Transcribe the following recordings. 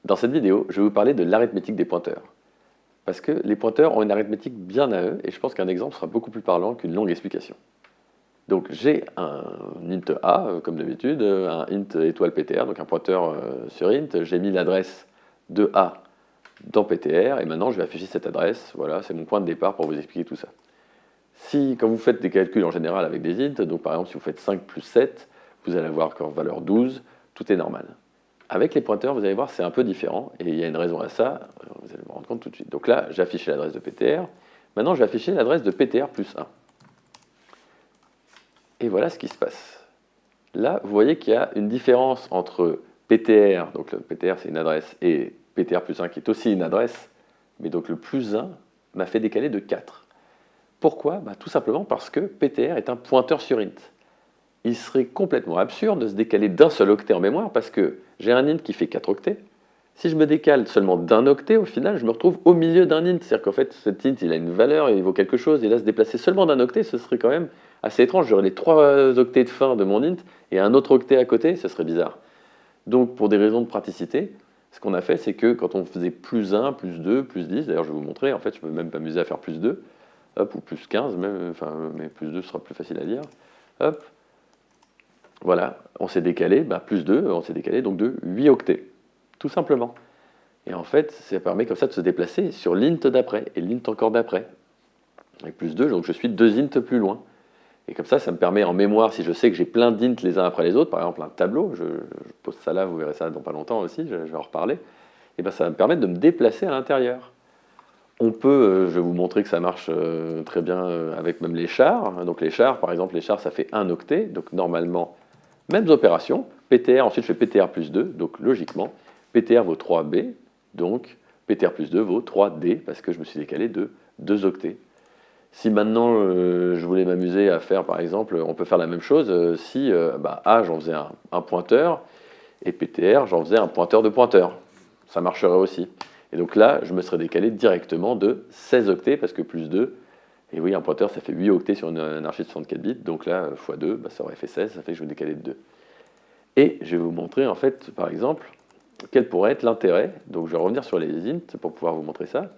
Dans cette vidéo, je vais vous parler de l'arithmétique des pointeurs. Parce que les pointeurs ont une arithmétique bien à eux, et je pense qu'un exemple sera beaucoup plus parlant qu'une longue explication. Donc j'ai un int A, comme d'habitude, un int étoile PTR, donc un pointeur sur int. J'ai mis l'adresse de A dans PTR, et maintenant je vais afficher cette adresse. Voilà, c'est mon point de départ pour vous expliquer tout ça. Si, quand vous faites des calculs en général avec des int, donc par exemple si vous faites 5 plus 7, vous allez avoir comme valeur 12, tout est normal. Avec les pointeurs, vous allez voir, c'est un peu différent, et il y a une raison à ça, vous allez vous rendre compte tout de suite. Donc là, j'ai affiché l'adresse de PTR, maintenant je vais afficher l'adresse de PTR plus 1. Et voilà ce qui se passe. Là, vous voyez qu'il y a une différence entre PTR, donc le PTR c'est une adresse, et PTR plus 1 qui est aussi une adresse, mais donc le plus 1 m'a fait décaler de 4. Pourquoi? Tout simplement parce que PTR est un pointeur sur int. Il serait complètement absurde de se décaler d'un seul octet en mémoire parce que j'ai un int qui fait 4 octets. Si je me décale seulement d'un octet, au final, je me retrouve au milieu d'un int. C'est-à-dire qu'en fait, cet int, il a une valeur, il vaut quelque chose, et là, se déplacer seulement d'un octet, ce serait quand même assez étrange. J'aurais les 3 octets de fin de mon int et un autre octet à côté, ce serait bizarre. Donc, pour des raisons de praticité, ce qu'on a fait, c'est que quand on faisait plus 1, plus 2, plus 10, d'ailleurs, je vais vous montrer, en fait, je peux même m'amuser à faire plus 2, hop, ou plus 15, même, enfin, mais plus 2 sera plus facile à lire, hop, voilà, on s'est décalé, plus 2, on s'est décalé donc de 8 octets, tout simplement. Et en fait, ça permet comme ça de se déplacer sur l'int d'après, et l'int encore d'après. Avec plus 2, donc je suis 2 int plus loin. Et comme ça me permet en mémoire, si je sais que j'ai plein d'int les uns après les autres, par exemple un tableau, je pose ça là, vous verrez ça dans pas longtemps aussi, je vais en reparler, et ça va me permettre de me déplacer à l'intérieur. On peut, je vais vous montrer que ça marche très bien avec même les chars. Donc les chars, par exemple, les chars, ça fait un octet, donc normalement, mêmes opérations, PTR, ensuite je fais PTR plus 2, donc logiquement, PTR vaut 3B, donc PTR plus 2 vaut 3D, parce que je me suis décalé de 2 octets. Si maintenant je voulais m'amuser à faire, par exemple, on peut faire la même chose si A, j'en faisais un pointeur, et PTR, j'en faisais un pointeur de pointeur. Ça marcherait aussi. Et donc là, je me serais décalé directement de 16 octets, parce que plus 2, et oui, un pointeur, ça fait 8 octets sur une anarchie de 64 bits, donc là, x 2, ça aurait fait 16, ça fait que je me décalais de 2. Et je vais vous montrer, en fait, par exemple, quel pourrait être l'intérêt. Donc je vais revenir sur les int pour pouvoir vous montrer ça.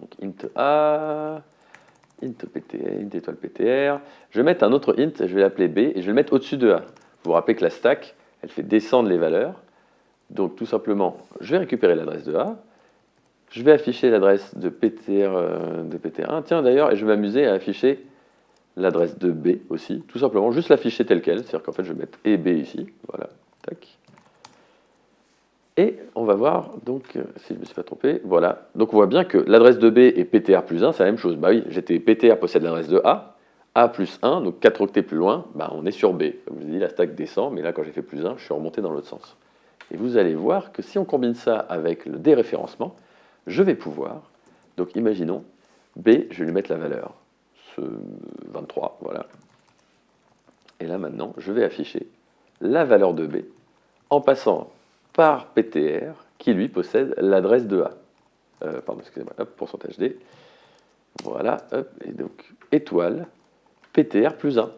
Donc int A, int PTR, int étoile PTR. Je vais mettre un autre int, je vais l'appeler B, et je vais le mettre au-dessus de A. Vous vous rappelez que la stack, elle fait descendre les valeurs. Donc tout simplement, je vais récupérer l'adresse de A, je vais afficher l'adresse de PTR1. Tiens d'ailleurs, et je vais m'amuser à afficher l'adresse de B aussi, tout simplement, juste l'afficher tel quel, c'est-à-dire qu'en fait je vais mettre et B ici, voilà, tac. Et on va voir, donc, si je ne me suis pas trompé, voilà. Donc on voit bien que l'adresse de B et PTR plus 1, c'est la même chose. Oui, PTR possède l'adresse de A plus 1, donc 4 octets plus loin, on est sur B. Comme je vous ai dit, la stack descend, mais là quand j'ai fait plus 1, je suis remonté dans l'autre sens. Et vous allez voir que si on combine ça avec le déréférencement, je vais pouvoir, donc imaginons, B, je vais lui mettre la valeur, ce 23, voilà. Et là maintenant, je vais afficher la valeur de B en passant par PTR qui lui possède l'adresse de A. Pardon, excusez-moi, hop, pourcentage D. Voilà, hop, et donc étoile, PTR plus 1.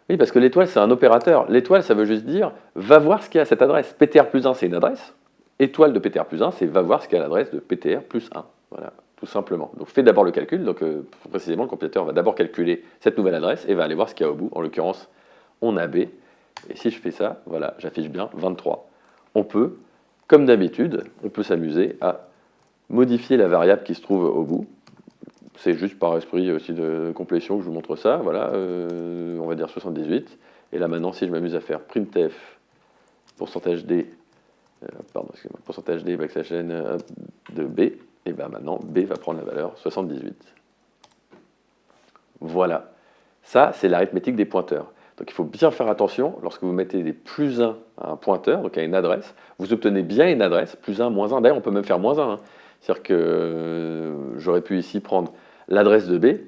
Oui, parce que l'étoile, c'est un opérateur. L'étoile, ça veut juste dire, va voir ce qu'il y a à cette adresse. PTR plus 1, c'est une adresse. Étoile de PTR plus 1, c'est va voir ce qu'il y a à l'adresse de PTR plus 1. Voilà, tout simplement. Donc fais d'abord le calcul. Donc précisément, le compilateur va d'abord calculer cette nouvelle adresse et va aller voir ce qu'il y a au bout. En l'occurrence, on a B. Et si je fais ça, voilà, j'affiche bien 23. On peut, comme d'habitude, on peut s'amuser à modifier la variable qui se trouve au bout. C'est juste par esprit aussi de complétion que je vous montre ça. Voilà, on va dire 78. Et là maintenant, si je m'amuse à faire printf pourcentage D, pourcentage D backslash n de B, et bien maintenant B va prendre la valeur 78. Voilà. Ça, c'est l'arithmétique des pointeurs. Donc il faut bien faire attention, lorsque vous mettez des plus 1 à un pointeur, donc à une adresse, vous obtenez bien une adresse, plus 1, moins 1. D'ailleurs, on peut même faire moins 1. C'est-à-dire que j'aurais pu ici prendre l'adresse de B,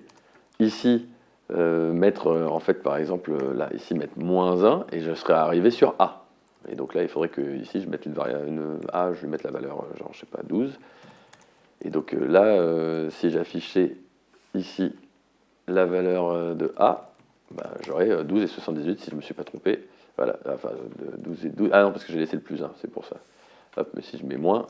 ici mettre, en fait, par exemple, là, ici mettre moins 1, et je serais arrivé sur A. Et donc là, il faudrait que ici, je mette une A, je vais mettre la valeur, genre, je sais pas, 12. Et donc là, si j'affichais ici la valeur de A, j'aurais 12 et 78 si je ne me suis pas trompé. Voilà, enfin 12 et 12. Ah non, parce que j'ai laissé le plus 1, c'est pour ça. Hop, mais si je mets moins,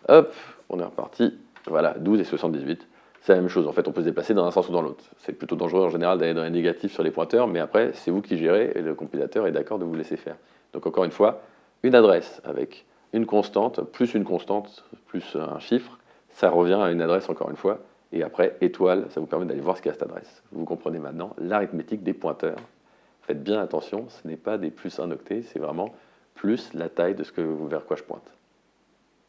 hop, on est reparti. Voilà, 12 et 78. C'est la même chose, en fait, on peut se déplacer dans un sens ou dans l'autre. C'est plutôt dangereux en général d'aller dans les négatifs sur les pointeurs, mais après, c'est vous qui gérez et le compilateur est d'accord de vous laisser faire. Donc encore une fois, une adresse avec une constante, plus un chiffre, ça revient à une adresse encore une fois. Et après, étoile, ça vous permet d'aller voir ce qu'il y a à cette adresse. Vous comprenez maintenant l'arithmétique des pointeurs. Faites bien attention, ce n'est pas des plus 1 octet, c'est vraiment plus la taille de vers quoi je pointe.